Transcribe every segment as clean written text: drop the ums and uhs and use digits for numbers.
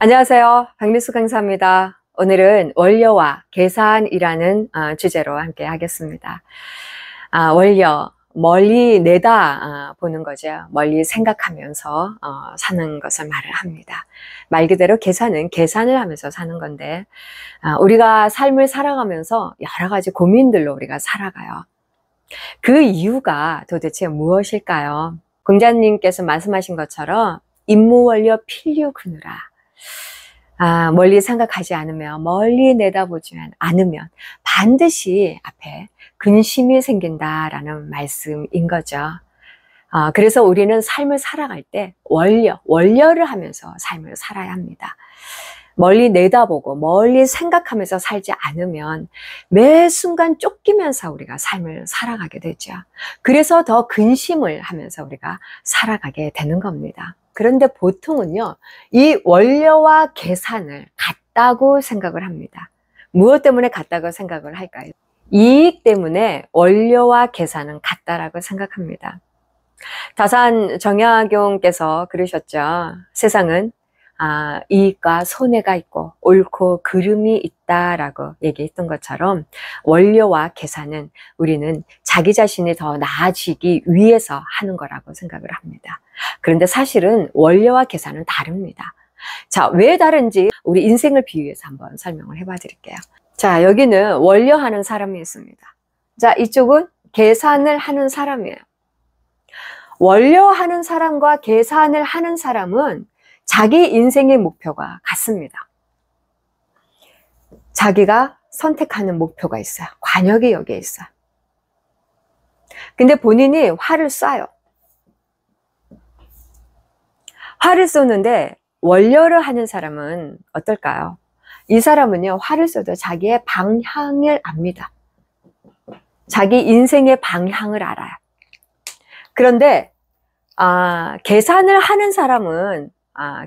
안녕하세요. 박미수 강사입니다. 오늘은 원료와 계산이라는 주제로 함께 하겠습니다. 원료, 멀리 내다 보는 거죠. 멀리 생각하면서 사는 것을 말을 합니다. 말 그대로 계산은 계산을 하면서 사는 건데 우리가 삶을 살아가면서 여러 가지 고민들로 우리가 살아가요. 그 이유가 도대체 무엇일까요? 공자님께서 말씀하신 것처럼 임무원료 필류그누라. 멀리 생각하지 않으면, 멀리 내다보지 않으면 반드시 앞에 근심이 생긴다라는 말씀인 거죠. 그래서 우리는 삶을 살아갈 때 원료를 하면서 삶을 살아야 합니다. 멀리 내다보고 멀리 생각하면서 살지 않으면 매 순간 쫓기면서 우리가 삶을 살아가게 되죠. 그래서 더 근심을 하면서 우리가 살아가게 되는 겁니다. 그런데 보통은요, 이 원료와 계산을 같다고 생각을 합니다. 무엇 때문에 같다고 생각을 할까요? 이익 때문에 원료와 계산은 같다라고 생각합니다. 다산 정약용께서 그러셨죠. 세상은 이익과 손해가 있고 옳고 그름이 있다라고 얘기했던 것처럼 원료와 계산은 우리는 자기 자신이 더 나아지기 위해서 하는 거라고 생각을 합니다. 그런데 사실은 원료와 계산은 다릅니다. 자, 왜 다른지 우리 인생을 비유해서 한번 설명을 해봐 드릴게요. 자, 여기는 원료하는 사람이 있습니다. 자, 이쪽은 계산을 하는 사람이에요. 원료하는 사람과 계산을 하는 사람은 자기 인생의 목표가 같습니다. 자기가 선택하는 목표가 있어요. 관역이 여기에 있어요. 근데 본인이 활을 쏴요. 활을 쏘는데 원료를 하는 사람은 어떨까요? 이 사람은요, 활을 쏘도 자기의 방향을 압니다. 자기 인생의 방향을 알아요. 그런데 계산을 하는 사람은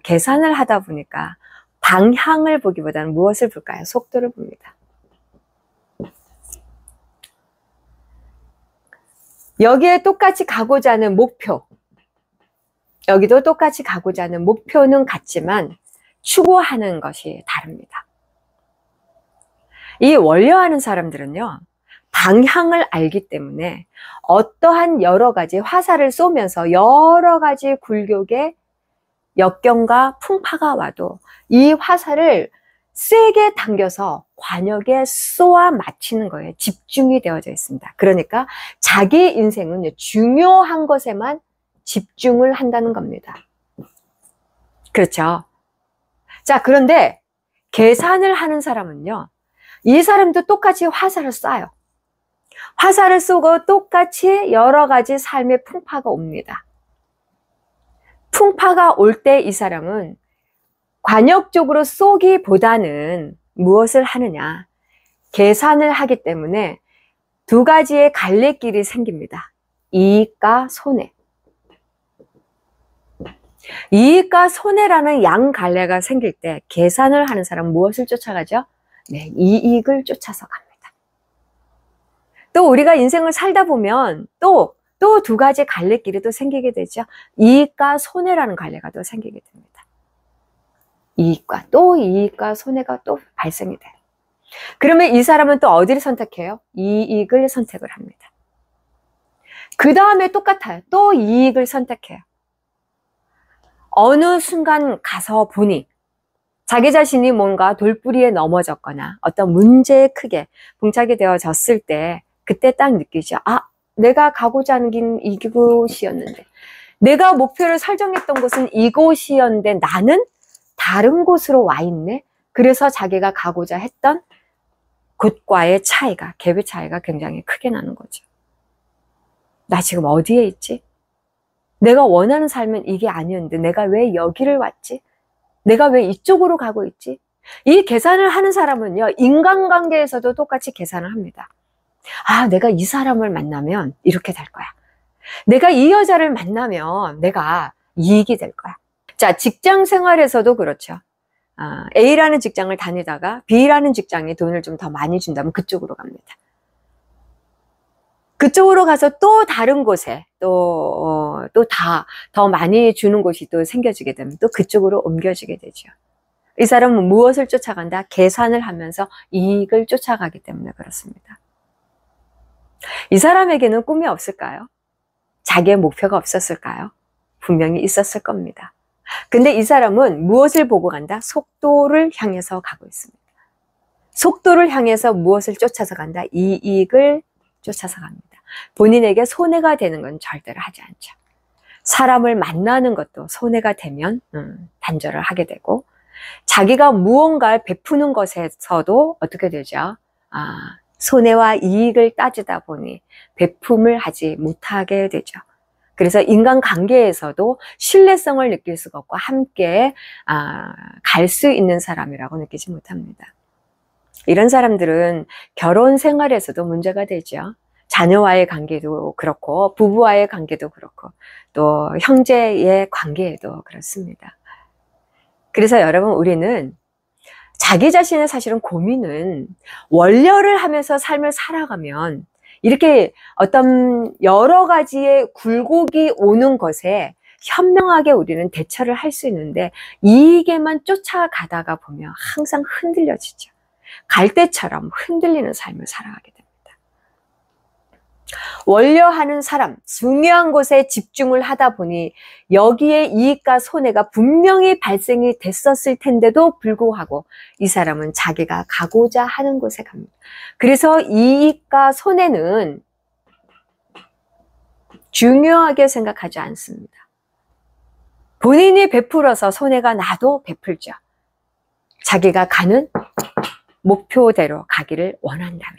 계산을 하다 보니까 방향을 보기보다는 무엇을 볼까요? 속도를 봅니다. 여기에 똑같이 가고자 하는 목표, 여기도 똑같이 가고자 하는 목표는 같지만 추구하는 것이 다릅니다. 이 원료하는 사람들은요, 방향을 알기 때문에 어떠한 여러 가지 화살을 쏘면서 여러 가지 굴욕의 역경과 풍파가 와도 이 화살을 세게 당겨서 관역에 쏘아 맞히는 거에 집중이 되어져 있습니다. 그러니까 자기 인생은 중요한 것에만 집중을 한다는 겁니다. 그렇죠? 자, 그런데 계산을 하는 사람은요, 이 사람도 똑같이 화살을 쏴요. 화살을 쏘고 똑같이 여러 가지 삶의 풍파가 옵니다. 풍파가 올 때 이 사람은 관역적으로 쏘기보다는 무엇을 하느냐? 계산을 하기 때문에 두 가지의 갈래길이 생깁니다. 이익과 손해. 이익과 손해라는 양갈래가 생길 때 계산을 하는 사람은 무엇을 쫓아가죠? 네, 이익을 쫓아서 갑니다. 또 우리가 인생을 살다 보면 또 두 가지 갈래길이 또 생기게 되죠. 이익과 손해라는 갈래가 또 생기게 됩니다. 이익과 손해가 또 발생이 돼요. 그러면 이 사람은 또 어디를 선택해요? 이익을 선택을 합니다. 그 다음에 똑같아요. 또 이익을 선택해요. 어느 순간 가서 보니 자기 자신이 뭔가 돌부리에 넘어졌거나 어떤 문제에 크게 봉착이 되어졌을 때 그때 딱 느끼죠. 내가 가고자 하는 긴 이곳이었는데, 내가 목표를 설정했던 곳은 이곳이었는데 나는 다른 곳으로 와 있네. 그래서 자기가 가고자 했던 곳과의 차이가, 갭의 차이가 굉장히 크게 나는 거죠. 나 지금 어디에 있지? 내가 원하는 삶은 이게 아니었는데 내가 왜 여기를 왔지? 내가 왜 이쪽으로 가고 있지? 이 계산을 하는 사람은요, 인간관계에서도 똑같이 계산을 합니다. 내가 이 사람을 만나면 이렇게 될 거야. 내가 이 여자를 만나면 내가 이익이 될 거야. 자, 직장 생활에서도 그렇죠. A라는 직장을 다니다가 B라는 직장이 돈을 좀 더 많이 준다면 그쪽으로 갑니다. 그쪽으로 가서 또 다른 곳에 더 많이 주는 곳이 또 생겨지게 되면 또 그쪽으로 옮겨지게 되죠. 이 사람은 무엇을 쫓아간다? 계산을 하면서 이익을 쫓아가기 때문에 그렇습니다. 이 사람에게는 꿈이 없을까요? 자기의 목표가 없었을까요? 분명히 있었을 겁니다. 근데 이 사람은 무엇을 보고 간다? 속도를 향해서 가고 있습니다. 속도를 향해서 무엇을 쫓아서 간다? 이익을 쫓아서 갑니다. 본인에게 손해가 되는 건 절대로 하지 않죠. 사람을 만나는 것도 손해가 되면 단절을 하게 되고, 자기가 무언가를 베푸는 것에서도 어떻게 되죠? 손해와 이익을 따지다 보니 베품을 하지 못하게 되죠. 그래서 인간관계에서도 신뢰성을 느낄 수가 없고 함께 갈 수 있는 사람이라고 느끼지 못합니다. 이런 사람들은 결혼 생활에서도 문제가 되죠. 자녀와의 관계도 그렇고 부부와의 관계도 그렇고 또 형제의 관계에도 그렇습니다. 그래서 여러분, 우리는 자기 자신의 사실은 고민은 원려를 하면서 삶을 살아가면 이렇게 어떤 여러 가지의 굴곡이 오는 것에 현명하게 우리는 대처를 할 수 있는데, 이익에만 쫓아가다가 보면 항상 흔들려지죠. 갈대처럼 흔들리는 삶을 살아가게 됩니다. 원려하는 사람, 중요한 곳에 집중을 하다 보니 여기에 이익과 손해가 분명히 발생이 됐었을 텐데도 불구하고 이 사람은 자기가 가고자 하는 곳에 갑니다. 그래서 이익과 손해는 중요하게 생각하지 않습니다. 본인이 베풀어서 손해가 나도 베풀죠. 자기가 가는 목표대로 가기를 원한다면.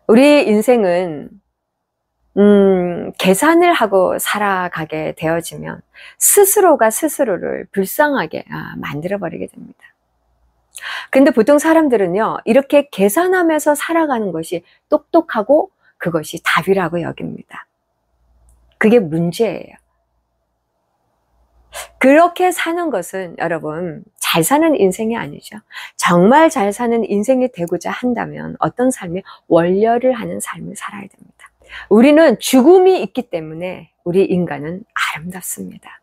우리 인생은 계산을 하고 살아가게 되어지면 스스로가 스스로를 불쌍하게 만들어버리게 됩니다. 근데 보통 사람들은요, 이렇게 계산하면서 살아가는 것이 똑똑하고 그것이 답이라고 여깁니다. 그게 문제예요. 그렇게 사는 것은 여러분, 잘 사는 인생이 아니죠. 정말 잘 사는 인생이 되고자 한다면 어떤 삶이 원려를 하는 삶을 살아야 됩니다. 우리는 죽음이 있기 때문에 우리 인간은 아름답습니다.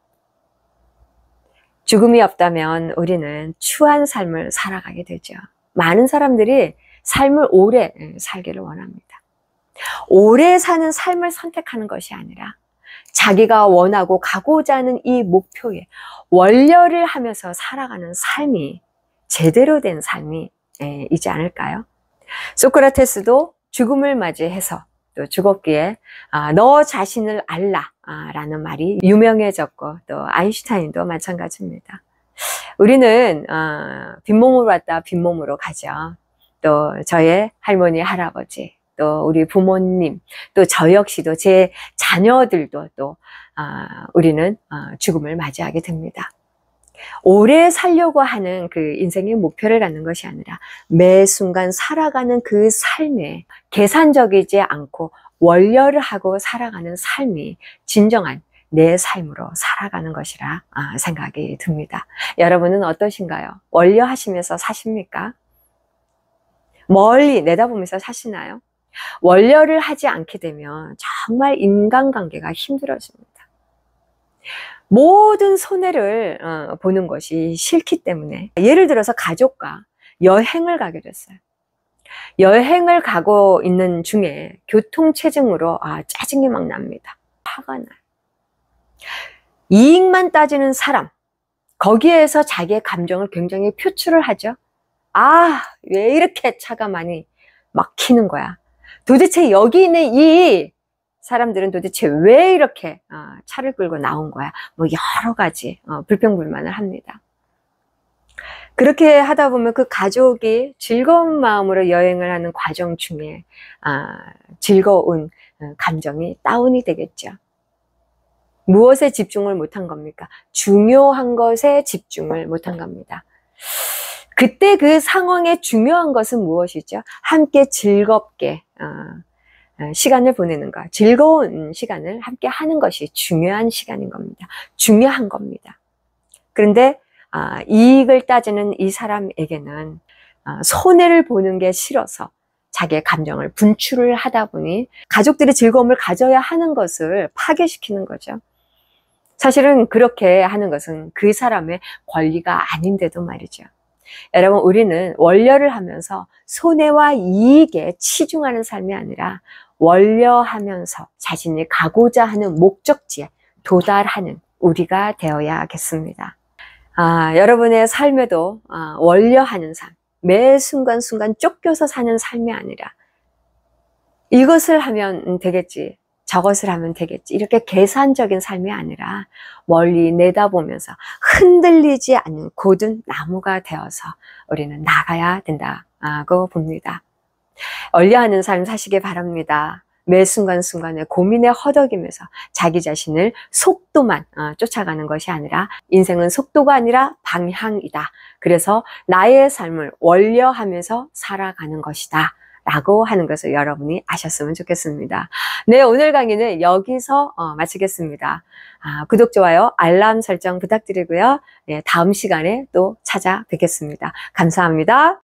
죽음이 없다면 우리는 추한 삶을 살아가게 되죠. 많은 사람들이 삶을 오래 살기를 원합니다. 오래 사는 삶을 선택하는 것이 아니라 자기가 원하고 가고자 하는 이 목표에 원려를 하면서 살아가는 삶이 제대로 된 삶이지 않을까요? 소크라테스도 죽음을 맞이해서 또 죽었기에 너 자신을 알라 라는 말이 유명해졌고, 또 아인슈타인도 마찬가지입니다. 우리는 빈몸으로 왔다 빈몸으로 가죠. 또 저의 할머니, 할아버지, 또 우리 부모님, 또 저 역시도 제 자녀들도 또 우리는 죽음을 맞이하게 됩니다. 오래 살려고 하는 그 인생의 목표를 갖는 것이 아니라 매 순간 살아가는 그 삶에 계산적이지 않고 원려를 하고 살아가는 삶이 진정한 내 삶으로 살아가는 것이라 생각이 듭니다. 여러분은 어떠신가요? 원려하시면서 사십니까? 멀리 내다보면서 사시나요? 원려를 하지 않게 되면 정말 인간관계가 힘들어집니다. 모든 손해를 보는 것이 싫기 때문에, 예를 들어서 가족과 여행을 가게 됐어요. 여행을 가고 있는 중에 교통체증으로 짜증이 막 납니다. 화가 나요. 이익만 따지는 사람, 거기에서 자기의 감정을 굉장히 표출을 하죠. 왜 이렇게 차가 많이 막히는 거야? 도대체 여기 있는 이 사람들은 도대체 왜 이렇게 차를 끌고 나온 거야? 뭐 여러 가지 불평불만을 합니다. 그렇게 하다 보면 그 가족이 즐거운 마음으로 여행을 하는 과정 중에 즐거운 감정이 다운이 되겠죠. 무엇에 집중을 못한 겁니까? 중요한 것에 집중을 못한 겁니다. 그때 그 상황에 중요한 것은 무엇이죠? 함께 즐겁게 시간을 보내는 것, 즐거운 시간을 함께 하는 것이 중요한 시간인 겁니다. 중요한 겁니다. 그런데 이익을 따지는 이 사람에게는 손해를 보는 게 싫어서 자기의 감정을 분출을 하다 보니 가족들이 즐거움을 가져야 하는 것을 파괴시키는 거죠. 사실은 그렇게 하는 것은 그 사람의 권리가 아닌데도 말이죠. 여러분, 우리는 원려를 하면서 손해와 이익에 치중하는 삶이 아니라 원려하면서 자신이 가고자 하는 목적지에 도달하는 우리가 되어야겠습니다. 여러분의 삶에도 원려하는 삶, 매 순간순간 쫓겨서 사는 삶이 아니라 이것을 하면 되겠지, 저것을 하면 되겠지, 이렇게 계산적인 삶이 아니라 멀리 내다보면서 흔들리지 않는 고든 나무가 되어서 우리는 나가야 된다고 봅니다. 원려하는 삶 사시기 바랍니다. 매 순간순간에 고민에 허덕이면서 자기 자신을 속도만 쫓아가는 것이 아니라 인생은 속도가 아니라 방향이다. 그래서 나의 삶을 원려하면서 살아가는 것이다 라고 하는 것을 여러분이 아셨으면 좋겠습니다. 네, 오늘 강의는 여기서 마치겠습니다. 구독, 좋아요, 알람 설정 부탁드리고요. 네, 다음 시간에 또 찾아뵙겠습니다. 감사합니다.